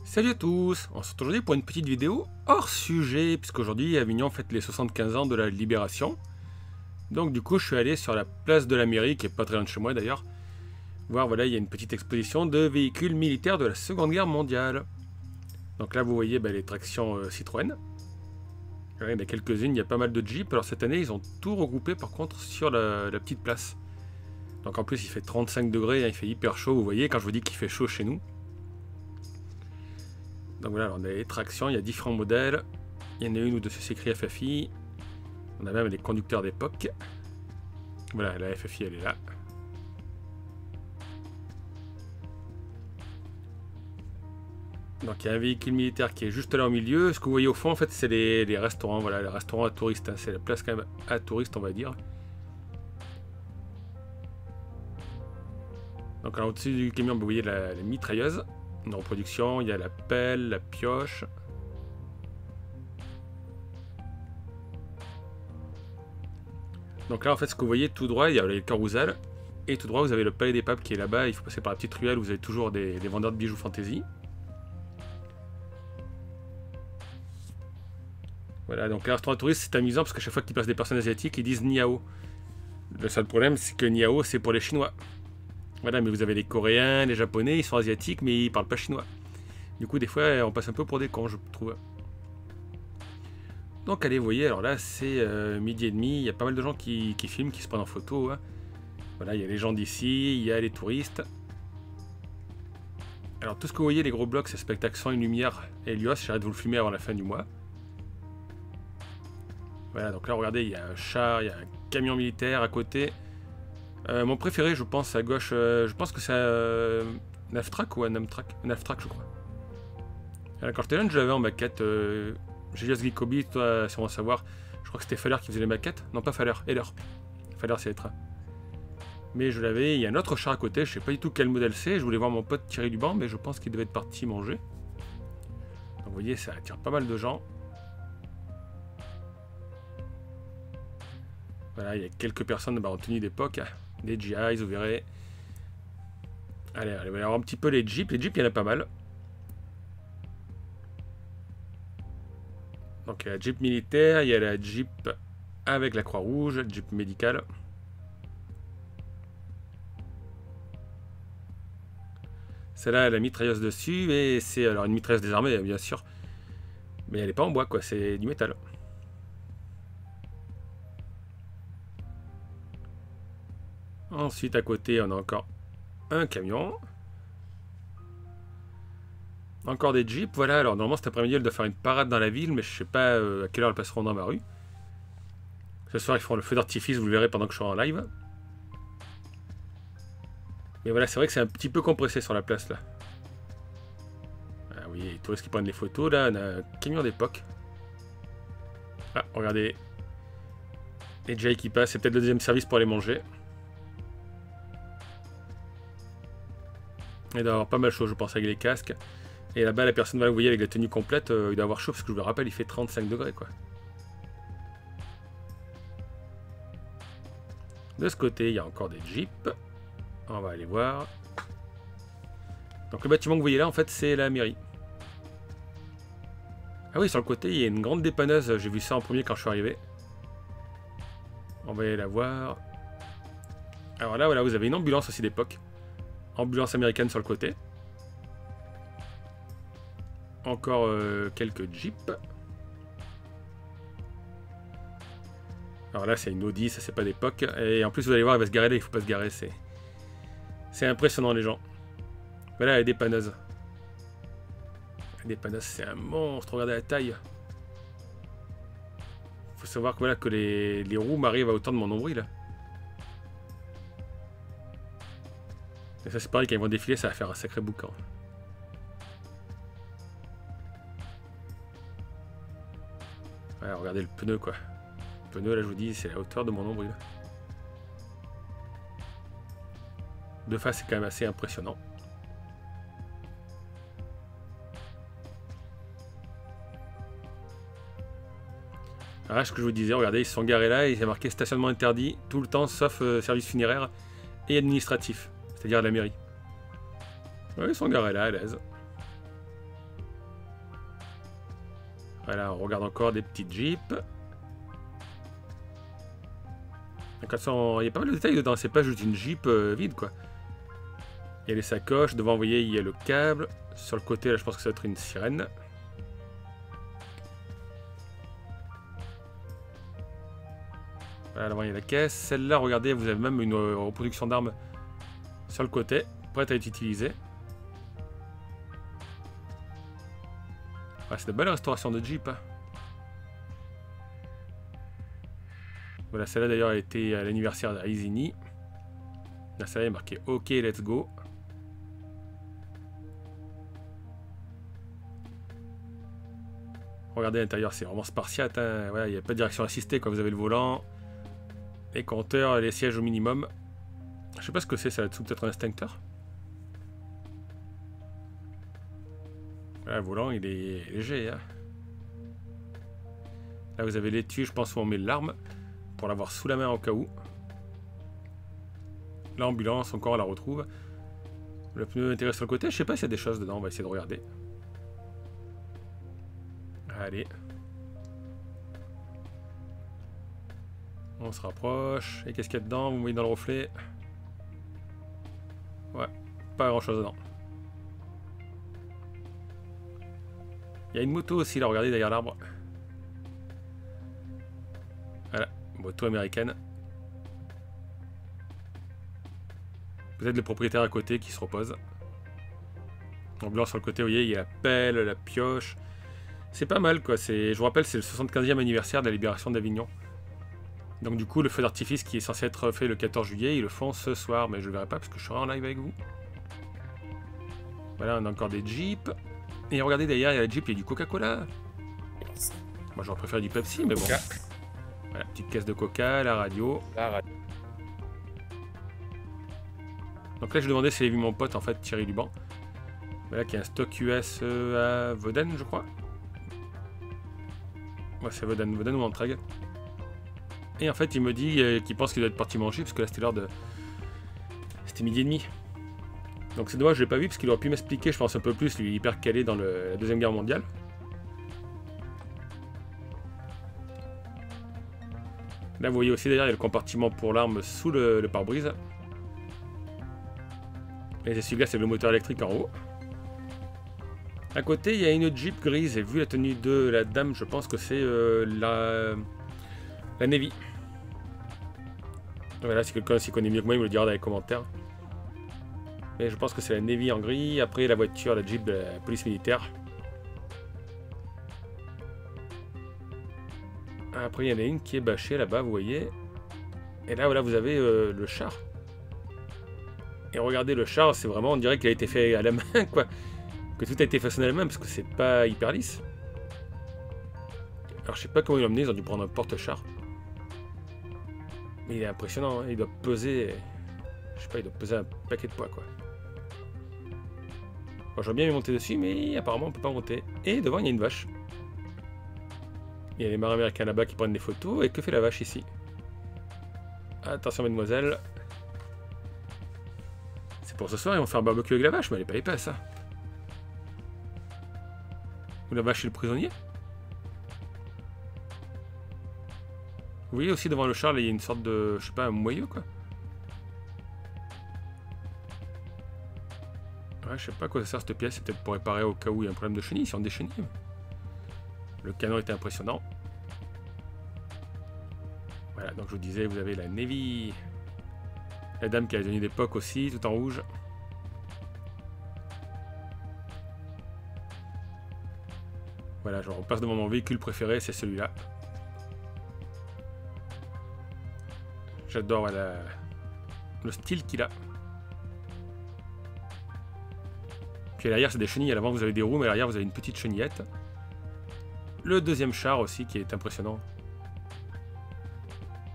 Salut à tous, on se retrouve aujourd'hui pour une petite vidéo hors sujet, puisqu'aujourd'hui Avignon fête les 75 ans de la Libération. Donc du coup je suis allé sur la place de la mairie, qui est pas très loin de chez moi d'ailleurs, voir, voilà, il y a une petite exposition de véhicules militaires de la Seconde Guerre mondiale. Donc là vous voyez les tractions Citroën. Ouais, il y en a quelques-unes, il y a pas mal de Jeeps. Alors cette année ils ont tout regroupé par contre sur la petite place. Donc en plus il fait 35 degrés, hein, il fait hyper chaud, vous voyez, quand je vous dis qu'il fait chaud chez nous. Donc voilà, alors on a les tractions, il y a différents modèles. Il y en a une où dessus c'est écrit FFI. On a même des conducteurs d'époque. Voilà, la FFI elle est là. Donc il y a un véhicule militaire qui est juste là au milieu. Ce que vous voyez au fond, en fait, c'est les restaurants. Voilà, les restaurants à touristes, hein. C'est la place quand même à touristes, on va dire. Donc alors au-dessus du camion, vous voyez la mitrailleuse. Une reproduction, il y a la pelle, la pioche. Donc là, en fait, ce que vous voyez tout droit, il y a le carrousel. Et tout droit, vous avez le palais des papes qui est là-bas. Il faut passer par la petite ruelle où vous avez toujours des vendeurs de bijoux fantasy. Voilà, donc les restaurants touristes, c'est amusant parce qu'à chaque fois qu'ils passent des personnes asiatiques, ils disent Niao. Le seul problème, c'est que Niao, c'est pour les Chinois. Voilà, mais vous avez les Coréens, les Japonais, ils sont asiatiques, mais ils parlent pas chinois. Du coup, des fois, on passe un peu pour des cons, je trouve. Donc, allez, vous voyez, alors là, c'est midi et demi. Il y a pas mal de gens qui filment, qui se prennent en photo. Hein. Voilà, il y a les gens d'ici, il y a les touristes. Alors, tout ce que vous voyez, les gros blocs, c'est spectacle son et lumière. Helios, j'arrête de vous le filmer avant la fin du mois. Voilà, donc là, regardez, il y a un char, il y a un camion militaire à côté. Mon préféré, je pense, à gauche, je pense que c'est un Navtrac ou un Amtrak. Un Navtrac, je crois. Alors, quand j'étais jeune, je l'avais en maquette. Gélios Geekobi, toi, si on va savoir. Je crois que c'était Faller qui faisait les maquettes. Non, pas Faller, Heller. Faller, c'est les trains. Mais je l'avais. Il y a un autre char à côté. Je sais pas du tout quel modèle c'est. Je voulais voir mon pote tirer du banc, mais je pense qu'il devait être parti manger. Donc, vous voyez, ça attire pas mal de gens. Voilà, il y a quelques personnes en tenue d'époque. Des GIs, vous verrez. Allez, on va aller voir un petit peu les Jeeps. Les Jeeps, il y en a pas mal. Donc il y a la Jeep militaire, il y a la Jeep avec la Croix-Rouge, Jeep médical. Celle-là, elle a la mitrailleuse dessus, et c'est alors une mitrailleuse des armées, bien sûr. Mais elle n'est pas en bois, quoi, c'est du métal. Ensuite, à côté, on a encore un camion. Encore des Jeeps, voilà. Alors, normalement, cet après-midi, elle doit faire une parade dans la ville, mais je sais pas à quelle heure elles passeront dans ma rue. Ce soir, ils feront le feu d'artifice, vous le verrez pendant que je serai en live. Mais voilà, c'est vrai que c'est un petit peu compressé sur la place, là. Ah oui, les touristes qui prennent les photos, là, on a un camion d'époque. Ah, regardez. Les GI qui passent, c'est peut-être le deuxième service pour aller manger. Il doit avoir pas mal chaud, je pense, avec les casques. Et là-bas, la personne, voilà, vous voyez, avec la tenue complète, il doit avoir chaud, parce que je vous le rappelle, il fait 35 degrés, quoi. De ce côté, il y a encore des Jeeps. On va aller voir. Donc le bâtiment que vous voyez là, en fait, c'est la mairie. Ah oui, sur le côté, il y a une grande dépanneuse. J'ai vu ça en premier quand je suis arrivé. On va aller la voir. Alors là, voilà, vous avez une ambulance aussi d'époque. Ambulance américaine sur le côté. Encore quelques Jeeps. Alors là, c'est une Audi, ça c'est pas d'époque. Et en plus, vous allez voir, elle va se garer là, il faut pas se garer. C'est impressionnant, les gens. Voilà, la dépanneuse. La dépanneuse, c'est un monstre, regardez la taille. Faut savoir que, voilà, que les roues m'arrivent à hauteur de mon nombril. Et ça, c'est pareil, quand ils vont défiler, ça va faire un sacré boucan. Ouais, regardez le pneu, quoi. Le pneu, là, je vous dis, c'est la hauteur de mon nombril. De face, c'est quand même assez impressionnant. Alors, ce que je vous disais, regardez, ils se sont garés là, et il y a marqué stationnement interdit tout le temps, sauf service funéraire et administratif, c'est-à-dire la mairie. Ouais, ils sont garés là, à l'aise. Voilà, on regarde encore des petites jeeps. Donc, il y a pas mal de détails dedans, c'est pas juste une jeep vide quoi. Il y a les sacoches, devant vous voyez il y a le câble. Sur le côté là je pense que ça va être une sirène. Voilà, devant il y a la caisse. Celle-là, regardez, vous avez même une reproduction d'armes sur le côté, prête à être utilisée. Ah, c'est de belles restaurations de Jeep. Hein. Voilà, celle-là d'ailleurs a été à l'anniversaire d'Aizini. Là, ça est marqué OK, let's go. Regardez l'intérieur, c'est vraiment spartiate. Hein. Voilà, il n'y a pas de direction assistée quand vous avez le volant. Les compteurs, les sièges au minimum. Je sais pas ce que c'est, ça là-dessous, peut-être un extincteur. Voilà, le volant, il est léger. Hein. Là, vous avez l'étui, je pense, où on met l'arme pour l'avoir sous la main au cas où. L'ambulance, encore, on la retrouve. Le pneu intégré sur le côté, je sais pas s'il y a des choses dedans, on va essayer de regarder. Allez. On se rapproche. Et qu'est-ce qu'il y a dedans? Vous me voyez dans le reflet? Ouais, pas grand-chose dedans. Il y a une moto aussi, là, regardez derrière l'arbre. Voilà, moto américaine. Peut-être le propriétaire à côté qui se repose. En blanc sur le côté, vous voyez, il y a la pelle, la pioche. C'est pas mal, quoi. Je vous rappelle, c'est le 75e anniversaire de la libération d'Avignon. Donc du coup, le feu d'artifice qui est censé être fait le 14 juillet, ils le font ce soir, mais je le verrai pas parce que je serai en live avec vous. Voilà, on a encore des Jeeps. Et regardez derrière, il y a la Jeep, il y a du Coca-Cola. Moi, j'aurais préféré du Pepsi, mais bon. Voilà, petite caisse de Coca, la radio. Donc là, je demandais si avait vu mon pote, en fait, Thierry Luban. Voilà, qui a un stock US à Voden, je crois. Ouais, c'est Voden ou Antrag. Et en fait, il me dit qu'il pense qu'il doit être parti manger, parce que là, c'était l'heure de... C'était midi et demi. Donc c'est dommage, je l'ai pas vu, parce qu'il aurait pu m'expliquer, je pense, un peu plus, lui, hyper calé dans la Deuxième Guerre mondiale. Là, vous voyez aussi, derrière, il y a le compartiment pour l'arme sous le pare-brise. Et c'est celui-là, c'est le moteur électrique en haut. À côté, il y a une Jeep grise, et vu la tenue de la dame, je pense que c'est la Navy. Voilà, si quelqu'un s'y connaît mieux que moi, il me le dira dans les commentaires. Mais je pense que c'est la Navy en gris. Après, la voiture, la Jeep de la police militaire. Après, il y en a une qui est bâchée là-bas, vous voyez. Et là, voilà, vous avez le char. Et regardez, le char, c'est vraiment, on dirait qu'il a été fait à la main, quoi. Que tout a été façonné à la main, parce que c'est pas hyper lisse. Alors, je sais pas comment ils l'ont amené, ils ont dû prendre un porte-char. Mais il est impressionnant, hein. Il doit peser... Je sais pas, il doit peser un paquet de poids, quoi. Bon, j'aurais bien aimé monter dessus, mais apparemment, on peut pas monter. Et devant, il y a une vache. Il y a les marins américains là-bas qui prennent des photos. Et que fait la vache ici? Attention, mademoiselle. C'est pour ce soir, ils vont faire un barbecue avec la vache, mais elle est pas épaisse, ça. Ou la vache est le prisonnier? Vous voyez aussi devant le char, il y a une sorte de... Je sais pas, un moyeu, quoi. Ouais, je sais pas à quoi ça sert cette pièce. C'est peut-être pour réparer au cas où il y a un problème de chenille. Ils sont des chenilles. Le canon était impressionnant. Voilà, donc je vous disais, vous avez la Navy. La dame qui a donné d'époque aussi, tout en rouge. Voilà, je repasse devant mon véhicule préféré, c'est celui-là. J'adore le style qu'il a. Puis à l'arrière, c'est des chenilles. À l'avant, vous avez des roues, mais à l'arrière, vous avez une petite chenillette. Le deuxième char aussi, qui est impressionnant.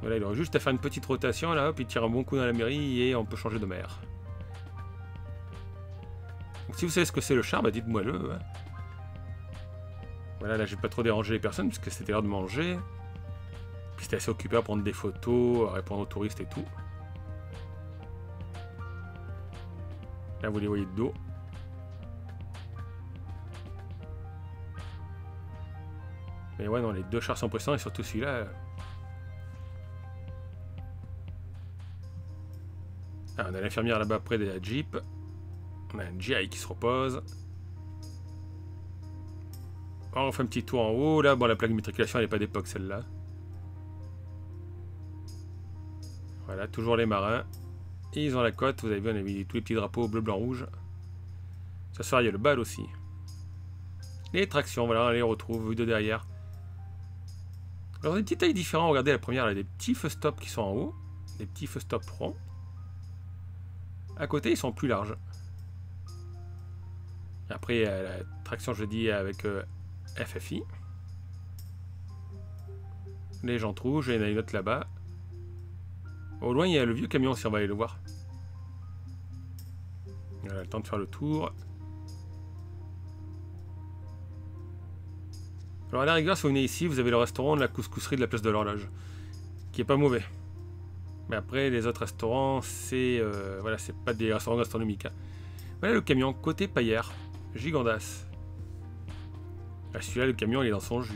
Voilà, il aurait juste à faire une petite rotation, là, hop, il tire un bon coup dans la mairie et on peut changer de mer. Donc si vous savez ce que c'est le char, bah dites-moi-le. Hein. Voilà, là, j'ai pas trop dérangé les personnes, puisque c'était l'heure de manger. Puis c'était assez occupé à prendre des photos, à répondre aux touristes et tout. Là, vous les voyez de dos. Mais ouais, non, les deux chars sont pressants et surtout celui-là. Ah, on a l'infirmière là-bas près de la Jeep. On a un GI qui se repose. On fait un petit tour en haut. Là, bon, la plaque d'immatriculation, elle n'est pas d'époque, celle-là. Voilà, toujours les marins. Et ils ont la côte. Vous avez vu, on a mis tous les petits drapeaux bleu, blanc, rouge. Ce soir, il y a le bal aussi. Les tractions, voilà, on les retrouve, vus de derrière. Alors, des petits tailles différents. Regardez, la première, elle a des petits feux stop qui sont en haut. Des petits feux stop ronds. À côté, ils sont plus larges. Après, il y a la traction, je dis, avec FFI. Les jantes rouges, et il y en a une autre là-bas. Au loin, il y a le vieux camion, si on va aller le voir. On a le temps de faire le tour. Alors, à la rigueur, si vous venez ici, vous avez le restaurant de la couscousserie de la place de l'horloge, qui est pas mauvais. Mais après, les autres restaurants, c'est voilà, c'est pas des restaurants gastronomiques. Hein. Voilà le camion, côté paillère, gigandas. Ah, celui-là, le camion, il est dans son jus.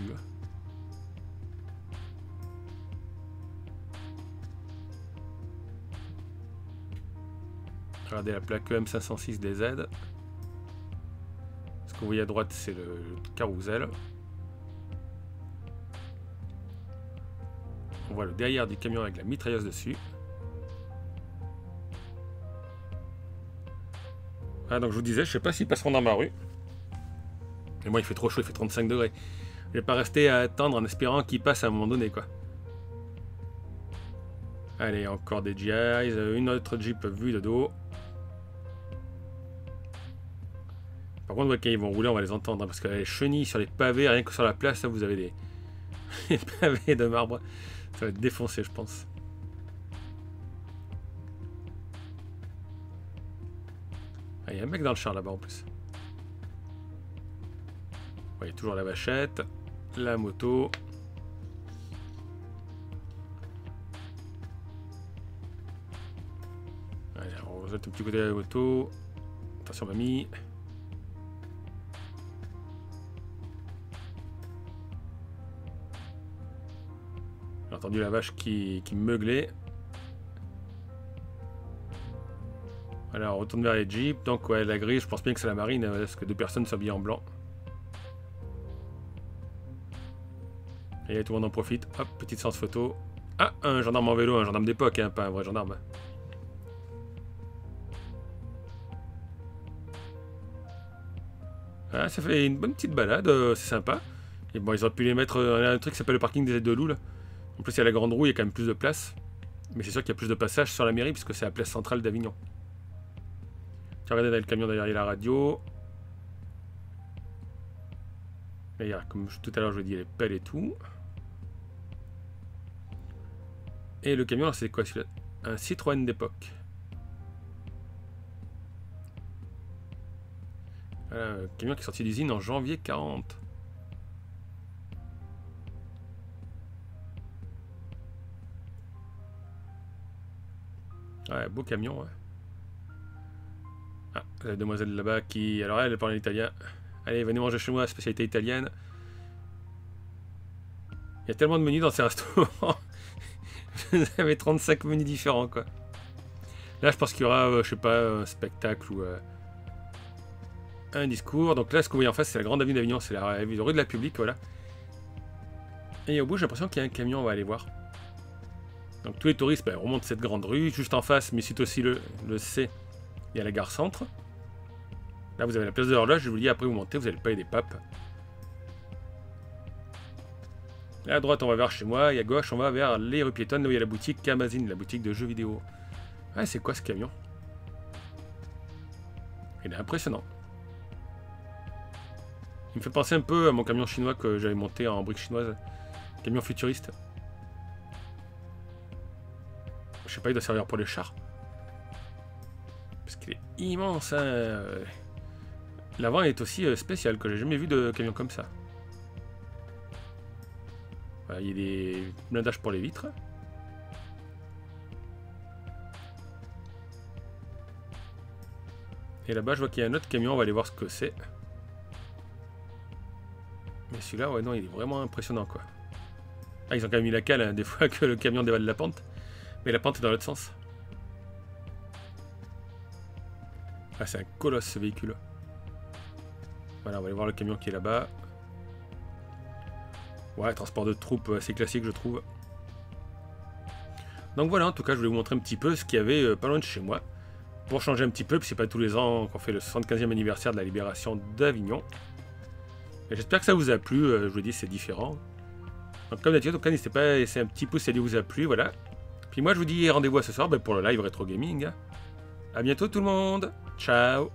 Regardez la plaque EM506 DZ. Ce que vous voyez à droite, c'est le carrousel. On voit le derrière du camion avec la mitrailleuse dessus. Ah, donc je vous disais, je sais pas s'ils passeront dans ma rue. Et moi, il fait trop chaud, il fait 35 degrés. Je vais pas rester à attendre en espérant qu'ils passent à un moment donné, quoi. Allez, encore des GIs, une autre Jeep vue de dos. Par contre, quand ils vont rouler, on va les entendre, hein, parce que les chenilles sur les pavés, rien que sur la place, là, vous avez des les pavés de marbre. Ça va être défoncé, je pense. Ah, il y a un mec dans le char là-bas en plus. Vous voyez toujours la vachette, la moto. Allez, on jette un petit côté de la moto. Attention, mamie. J'ai entendu la vache qui meuglait. Voilà, on retourne vers les jeeps. Donc, ouais, la grille, je pense bien que c'est la marine, parce que deux personnes sont habillées en blanc. Et tout le monde en profite. Hop, petite séance photo. Ah, un gendarme en vélo, un gendarme d'époque, hein, pas un vrai gendarme. Ah, ça fait une bonne petite balade, c'est sympa. Et bon, ils auraient pu les mettre. Il y a un truc qui s'appelle le parking des aides de loup, là. En plus, il y a la grande roue, il y a quand même plus de place. Mais c'est sûr qu'il y a plus de passages sur la mairie, puisque c'est la place centrale d'Avignon. Tiens, regardez, dans le camion derrière, il y a la radio. Et il y a, comme tout à l'heure, je vous dis, les pelles et tout. Et le camion, c'est quoi celui-là? Un Citroën d'époque. Voilà, un camion qui est sorti d'usine en janvier 40. Ouais, beau camion, ouais. Ah, la demoiselle là-bas qui... Alors elle parle italien. Allez, venez manger chez moi, spécialité italienne. Il y a tellement de menus dans ces restaurants. Vous avez 35 menus différents, quoi. Là, je pense qu'il y aura, je sais pas, un spectacle ou un discours. Donc là, ce que vous voyez en face, c'est la grande avenue d'Avignon. C'est la rue de la République, voilà. Et au bout, j'ai l'impression qu'il y a un camion, on va aller voir. Donc tous les touristes remontent cette grande rue. Juste en face, mais c'est aussi le C, il y a la gare centre. Là, vous avez la place de l'horloge. Je vous dis, après, vous montez, vous avez le palais des papes. Et à droite, on va vers chez moi. Et à gauche, on va vers les rues piétonnes, là où il y a la boutique Kamazine, la boutique de jeux vidéo. Ah, c'est quoi ce camion? Il est impressionnant. Il me fait penser un peu à mon camion chinois que j'avais monté en briques chinoises. Camion futuriste. Je sais pas, il doit servir pour les chars. Parce qu'il est immense, hein. L'avant est aussi spécial, que j'ai jamais vu de camion comme ça. Voilà, il y a des blindages pour les vitres. Et là-bas, je vois qu'il y a un autre camion, on va aller voir ce que c'est. Mais celui-là, ouais, non, il est vraiment impressionnant, quoi. Ah, ils ont quand même mis la cale, hein, des fois que le camion dévale la pente. Mais la pente est dans l'autre sens. Ah, c'est un colosse, ce véhicule. Voilà, on va aller voir le camion qui est là-bas. Ouais, transport de troupes assez classique, je trouve. Donc voilà, en tout cas, je voulais vous montrer un petit peu ce qu'il y avait pas loin de chez moi. Pour changer un petit peu, puis c'est pas tous les ans qu'on fait le 75e anniversaire de la libération d'Avignon. J'espère que ça vous a plu, je vous dis, c'est différent. Donc comme d'habitude, n'hésitez pas à laisser un petit pouce si ça vous a plu, voilà. Puis moi, je vous dis rendez-vous à ce soir pour le live Retro Gaming. A bientôt tout le monde. Ciao.